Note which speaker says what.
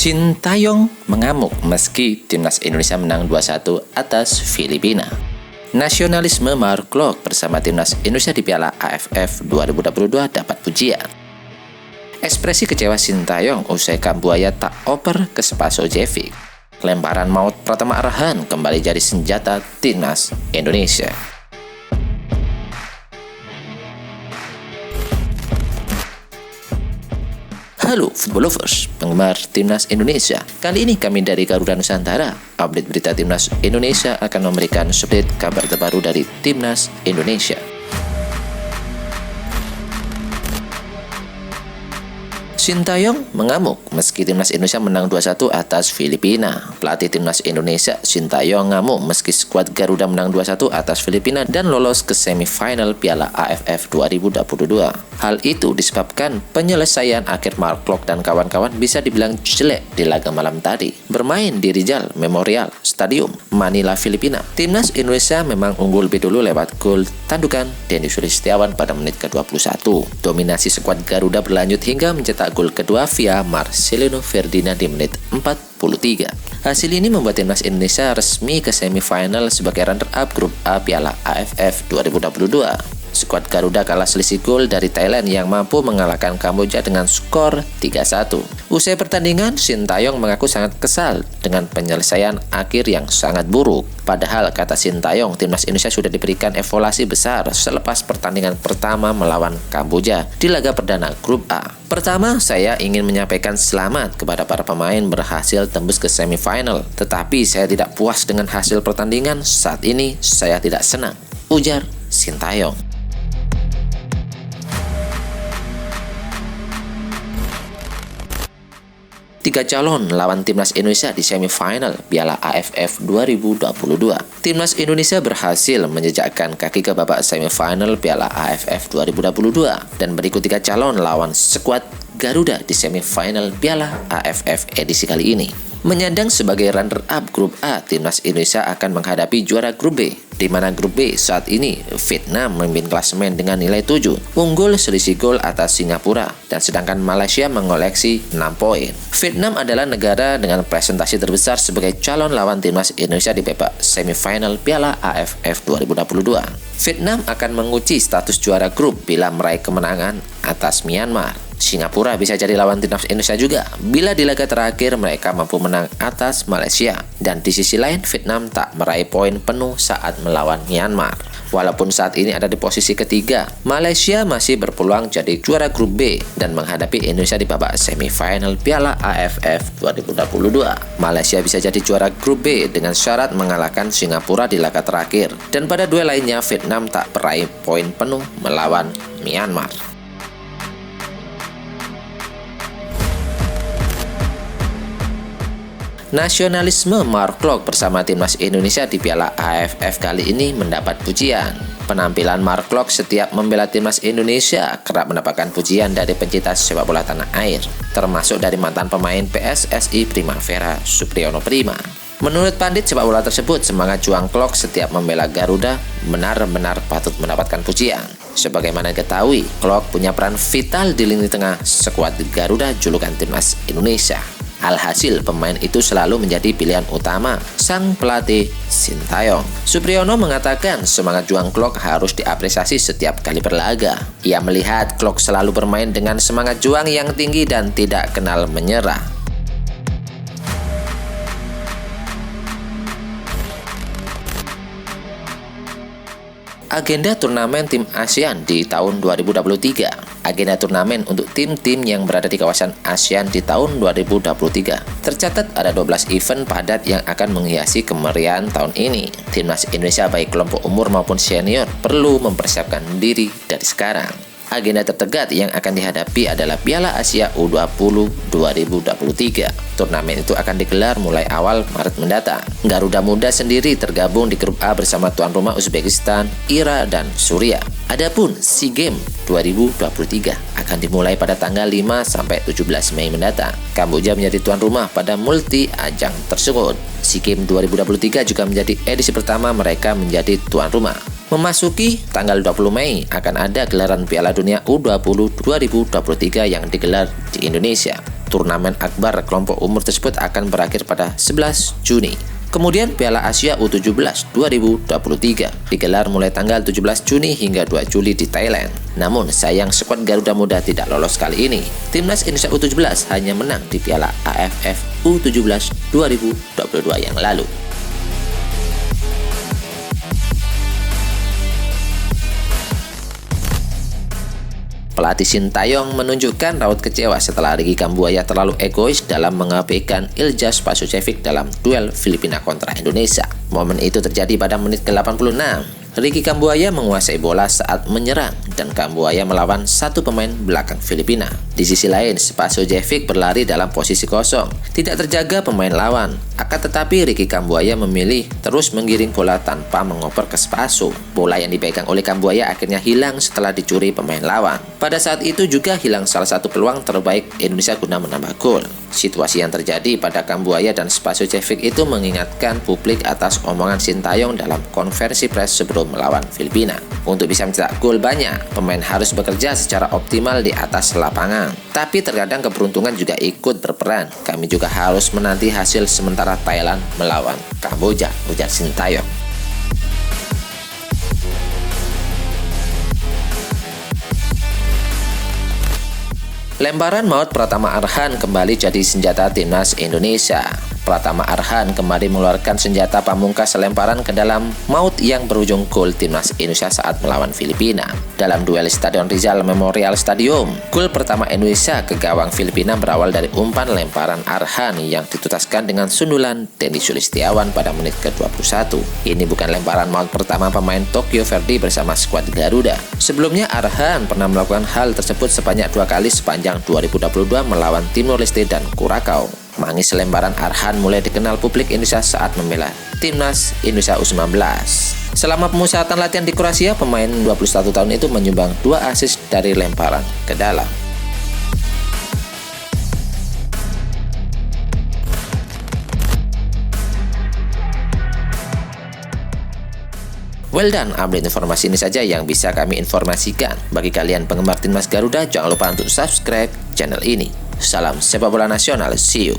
Speaker 1: Sintayong mengamuk meski timnas Indonesia menang 2-1 atas Filipina. Nasionalisme Mark Klok bersama timnas Indonesia di Piala AFF 2022 dapat pujian. Ekspresi kecewa Sintayong usai Kambuaya tak oper ke Spasojevic. Lemparan maut Pratama Arhan kembali jadi senjata timnas Indonesia. Halo Football Lovers, penggemar timnas Indonesia. Kali ini kami dari Garuda Nusantara. Update berita timnas Indonesia akan memberikan update kabar terbaru dari timnas Indonesia. Sintayong mengamuk meski timnas Indonesia menang 2-1 atas Filipina. Pelatih timnas Indonesia Sintayong ngamuk meski skuad Garuda menang 2-1 atas Filipina dan lolos ke semifinal Piala AFF 2022. Hal itu disebabkan penyelesaian akhir Mark Klok dan kawan-kawan bisa dibilang jelek di laga malam tadi. Bermain di Rizal Memorial Stadium, Manila, Filipina. Timnas Indonesia memang unggul lebih dulu lewat gol tandukan Denny Sulistiawan pada menit ke-21. Dominasi skuad Garuda berlanjut hingga mencetak gol kedua via Marcelino Ferdinand di menit 43. Hasil ini membuat timnas Indonesia resmi ke semifinal sebagai runner-up grup A Piala AFF 2022. Skuad Garuda kalah selisih gol dari Thailand yang mampu mengalahkan Kamboja dengan skor 3-1. Usai pertandingan, Sintayong mengaku sangat kesal dengan penyelesaian akhir yang sangat buruk. Padahal, kata Sintayong, timnas Indonesia sudah diberikan evaluasi besar selepas pertandingan pertama melawan Kamboja di laga perdana grup A. Pertama, saya ingin menyampaikan selamat kepada para pemain berhasil tembus ke semifinal. Tetapi saya tidak puas dengan hasil pertandingan. Saat ini, saya tidak senang, ujar Sintayong. Tiga calon lawan timnas Indonesia di semifinal Piala AFF 2022. Timnas Indonesia berhasil menjejakkan kaki ke babak semifinal Piala AFF 2022 dan berikut tiga calon lawan skuad Garuda di semifinal Piala AFF edisi kali ini. Menyandang sebagai runner-up grup A, timnas Indonesia akan menghadapi juara grup B, di mana grup B saat ini Vietnam memimpin klasemen dengan nilai 7, unggul selisih gol atas Singapura, dan sedangkan Malaysia mengoleksi 6 poin. Vietnam adalah negara dengan presentasi terbesar sebagai calon lawan timnas Indonesia di babak semifinal Piala AFF 2022. Vietnam akan menguji status juara grup bila meraih kemenangan atas Myanmar. Singapura bisa jadi lawan timnas Indonesia juga bila di laga terakhir mereka mampu menang atas Malaysia. Dan di sisi lain, Vietnam tak meraih poin penuh saat melawan Myanmar. Walaupun saat ini ada di posisi ketiga, Malaysia masih berpeluang jadi juara grup B dan menghadapi Indonesia di babak semifinal Piala AFF 2022. Malaysia bisa jadi juara grup B dengan syarat mengalahkan Singapura di laga terakhir. Dan pada duel lainnya, Vietnam tak meraih poin penuh melawan Myanmar. Nasionalisme Mark Klok bersama timnas Indonesia di Piala AFF kali ini mendapat pujian. Penampilan Mark Klok setiap membela timnas Indonesia kerap mendapatkan pujian dari pencinta sepak bola tanah air, termasuk dari mantan pemain PSSI Primavera, Supriyono Prima. Menurut pandit sepak bola tersebut, semangat juang Klok setiap membela Garuda benar-benar patut mendapatkan pujian. Sebagaimana diketahui, Klok punya peran vital di lini tengah skuad Garuda julukan timnas Indonesia. Alhasil, pemain itu selalu menjadi pilihan utama sang pelatih Sintayong. Supriyono mengatakan semangat juang Klok harus diapresiasi setiap kali berlaga. Ia melihat Klok selalu bermain dengan semangat juang yang tinggi dan tidak kenal menyerah. Agenda turnamen tim ASEAN di tahun 2023. Agenda turnamen untuk tim-tim yang berada di kawasan ASEAN di tahun 2023. Tercatat ada 12 event padat yang akan menghiasi kemeriahan tahun ini. Timnas Indonesia baik kelompok umur maupun senior perlu mempersiapkan diri dari sekarang. Agenda terdekat yang akan dihadapi adalah Piala Asia U20 2023. Turnamen itu akan digelar mulai awal Maret mendatang. Garuda Muda sendiri tergabung di grup A bersama tuan rumah Uzbekistan, Iran, dan Suriah. Adapun SEA Games 2023 akan dimulai pada tanggal 5 sampai 17 Mei mendatang. Kamboja menjadi tuan rumah pada multi ajang tersebut. SEA Games 2023 juga menjadi edisi pertama mereka menjadi tuan rumah. Memasuki tanggal 20 Mei akan ada gelaran Piala Dunia U20 2023 yang digelar di Indonesia. Turnamen akbar kelompok umur tersebut akan berakhir pada 11 Juni. Kemudian Piala Asia U17 2023 digelar mulai tanggal 17 Juni hingga 2 Juli di Thailand. Namun sayang skuad Garuda Muda tidak lolos kali ini. Timnas Indonesia U17 hanya menang di Piala AFF U17 2022 yang lalu. Pelatih Sintayong menunjukkan raut kecewa setelah Ricky Kambuaya terlalu egois dalam mengabaikan Iljaz Spasojevic dalam duel Filipina kontra Indonesia. Momen itu terjadi pada menit ke-86. Ricky Kambuaya menguasai bola saat menyerang dan Kambuaya melawan satu pemain belakang Filipina. Di sisi lain, Spasojevic berlari dalam posisi kosong, tidak terjaga pemain lawan. Akan tetapi Ricky Kambuaya memilih terus menggiring bola tanpa mengoper ke Spaso. Bola yang dipegang oleh Kambuaya akhirnya hilang setelah dicuri pemain lawan. Pada saat itu juga hilang salah satu peluang terbaik Indonesia guna menambah gol. Situasi yang terjadi pada Kambuaya dan Spasojevic itu mengingatkan publik atas omongan Sintayong dalam konferensi pers sebelum melawan Filipina. Untuk bisa mencetak gol banyak, pemain harus bekerja secara optimal di atas lapangan. Tapi terkadang keberuntungan juga ikut berperan. Kami juga harus menanti hasil sementara Thailand melawan Kamboja, ujar Sintayong. Lemparan maut Pratama Arhan kembali jadi senjata timnas Indonesia. Pratama Arhan kembali mengeluarkan senjata pamungkas lemparan ke dalam maut yang berujung gol timnas Indonesia saat melawan Filipina. Dalam duel Stadion Rizal Memorial Stadium, gol pertama Indonesia ke gawang Filipina berawal dari umpan lemparan Arhan yang ditutaskan dengan sundulan Denny Sulistiawan pada menit ke-21. Ini bukan lemparan maut pertama pemain Tokyo Verdy bersama skuad Garuda. Sebelumnya Arhan pernah melakukan hal tersebut sebanyak 2 kali sepanjang 2022 melawan Timor Leste dan Kurakau. Mangis lemparan Arhan mulai dikenal publik Indonesia saat membela timnas Indonesia U19. Selama pemusatan latihan di Kroasia, pemain 21 tahun itu menyumbang 2 assist dari lemparan ke dalam. Well done, update informasi ini saja yang bisa kami informasikan. Bagi kalian penggemar timnas Garuda, jangan lupa untuk subscribe channel ini. Salam sepak bola nasional, see you.